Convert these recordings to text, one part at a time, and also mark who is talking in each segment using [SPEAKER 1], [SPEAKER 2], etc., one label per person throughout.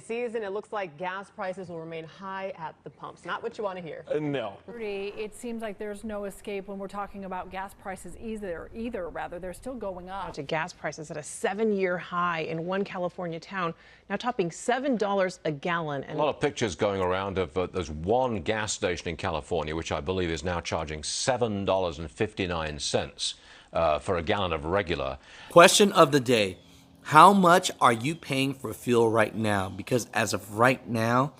[SPEAKER 1] Season, it looks like gas prices will remain high at the pumps. Not what you want to hear.
[SPEAKER 2] No.
[SPEAKER 3] It seems like there's no escape when we're talking about gas prices either. They're still going up.
[SPEAKER 4] To gas prices at a 7-year high in one California town, now topping $7 a gallon.
[SPEAKER 5] And a lot of pictures going around of there's one gas station in California, which I believe is now charging $7.59 for a gallon of regular.
[SPEAKER 6] Question of the day. How much are you paying for fuel right now? Because as of right now,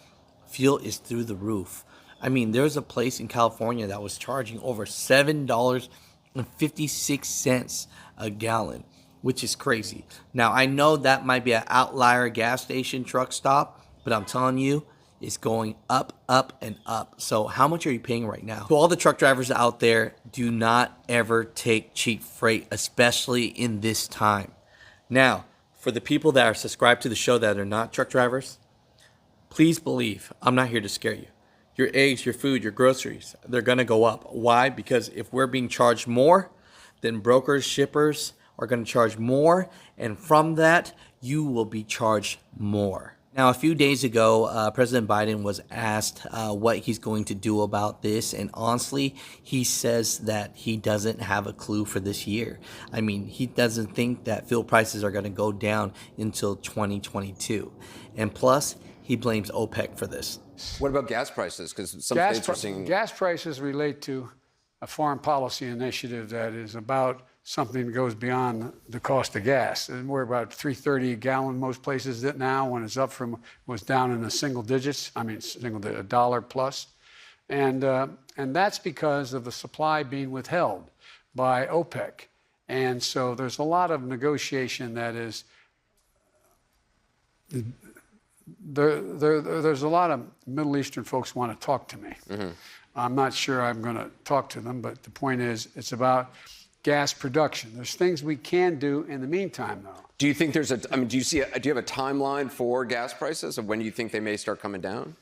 [SPEAKER 6] fuel is through the roof. I mean, there's a place in California that was charging over $7.56 a gallon, which is crazy. Now, I know that might be an outlier gas station truck stop, but I'm telling you, it's going up, up, and up. So how much are you paying right now? To all the truck drivers out there, do not ever take cheap freight, especially in this time. Now, for the people that are subscribed to the show that are not truck drivers, please believe I'm not here to scare you. Your eggs, your food, your groceries, they're going to go up. Why? Because if we're being charged more, then brokers, shippers are going to charge more. And from that, you will be charged more. Now, a few days ago, President Biden was asked what he's going to do about this. And honestly, he says that he doesn't have a clue for this year. I mean, he doesn't think that fuel prices are going to go down until 2022. And plus, he blames OPEC for this.
[SPEAKER 7] What about gas prices? Because some states are seeing...
[SPEAKER 8] Gas prices relate to a foreign policy initiative that is about something that goes beyond the cost of gas. And we're about $3.30 a gallon most places now, when it's up from, was down in the single digits, a dollar plus. And that's because of the supply being withheld by OPEC. And so there's a lot of negotiation that is, there's a lot of Middle Eastern folks want to talk to me. Mm-hmm. I'm not sure I'm going to talk to them, but the point is, it's about gas production. There's things we can do in the meantime, though.
[SPEAKER 7] Do you think there's do you have a timeline for gas prices of when you think they may start coming down?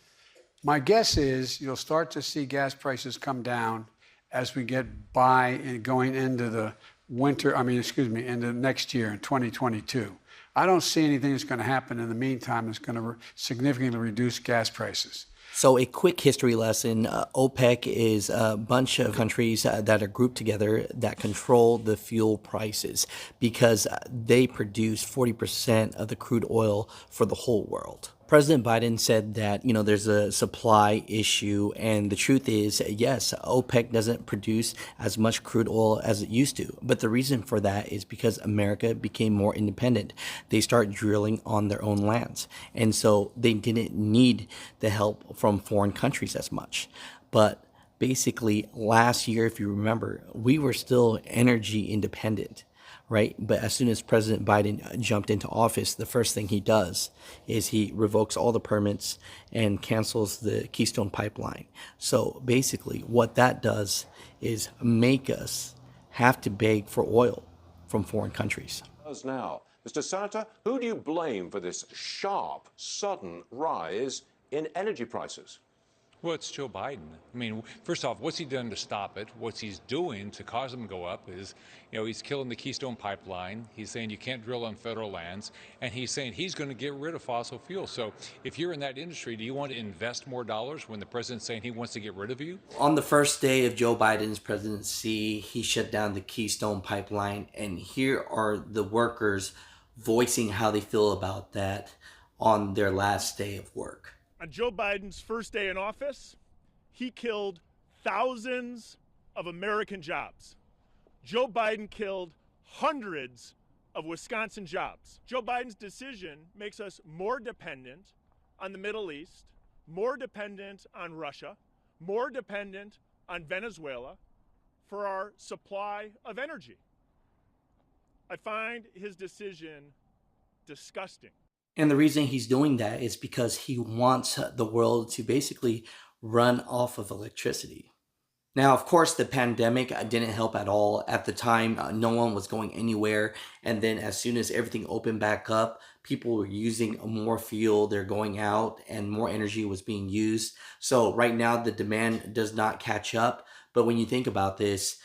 [SPEAKER 8] My guess is you'll start to see gas prices come down as we get by and going into the winter, into next year in 2022. I don't see anything that's going to happen in the meantime that's going to significantly reduce gas prices.
[SPEAKER 6] So a quick history lesson, OPEC is a bunch of countries that are grouped together that control the fuel prices because they produce 40% of the crude oil for the whole world. President Biden said that, there's a supply issue, and the truth is, yes, OPEC doesn't produce as much crude oil as it used to. But the reason for that is because America became more independent. They started drilling on their own lands. And so they didn't need the help from foreign countries as much. But basically, last year, if you remember, we were still energy independent. Right? But as soon as President Biden jumped into office, the first thing he does is he revokes all the permits and cancels the Keystone Pipeline. So basically what that does is make us have to beg for oil from foreign countries.
[SPEAKER 5] Now, Mr. Senator, who do you blame for this sharp, sudden rise in energy prices?
[SPEAKER 9] Well, it's Joe Biden. First off, what's he done to stop it? What he's doing to cause them to go up is, he's killing the Keystone Pipeline. He's saying you can't drill on federal lands. And he's saying he's going to get rid of fossil fuels. So if you're in that industry, do you want to invest more dollars when the president's saying he wants to get rid of you?
[SPEAKER 6] On the first day of Joe Biden's presidency, he shut down the Keystone Pipeline. And here are the workers voicing how they feel about that on their last day of work.
[SPEAKER 10] On Joe Biden's first day in office, he killed thousands of American jobs. Joe Biden killed hundreds of Wisconsin jobs. Joe Biden's decision makes us more dependent on the Middle East, more dependent on Russia, more dependent on Venezuela for our supply of energy. I find his decision disgusting.
[SPEAKER 6] And the reason he's doing that is because he wants the world to basically run off of electricity. Now, of course, the pandemic didn't help at all. At the time, no one was going anywhere. And then as soon as everything opened back up, people were using more fuel. They're going out and more energy was being used. So right now, the demand does not catch up. But when you think about this,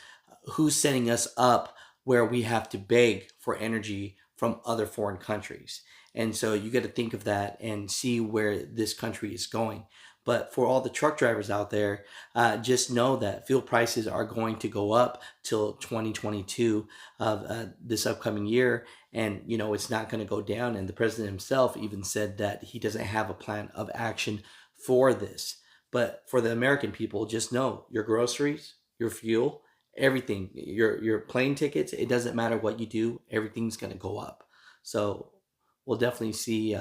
[SPEAKER 6] who's setting us up where we have to beg for energy from other foreign countries? And so you got to think of that and see where this country is going. But for all the truck drivers out there, just know that fuel prices are going to go up till 2022 of this upcoming year. And, you know, it's not going to go down. And the president himself even said that he doesn't have a plan of action for this. But for the American people, just know your groceries, your fuel, everything, your plane tickets, it doesn't matter what you do, everything's going to go up. So we'll definitely see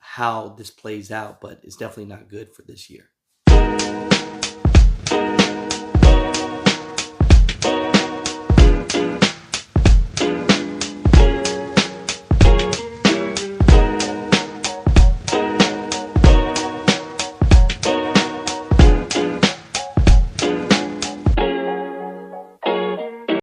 [SPEAKER 6] how this plays out, but it's definitely not good for this year.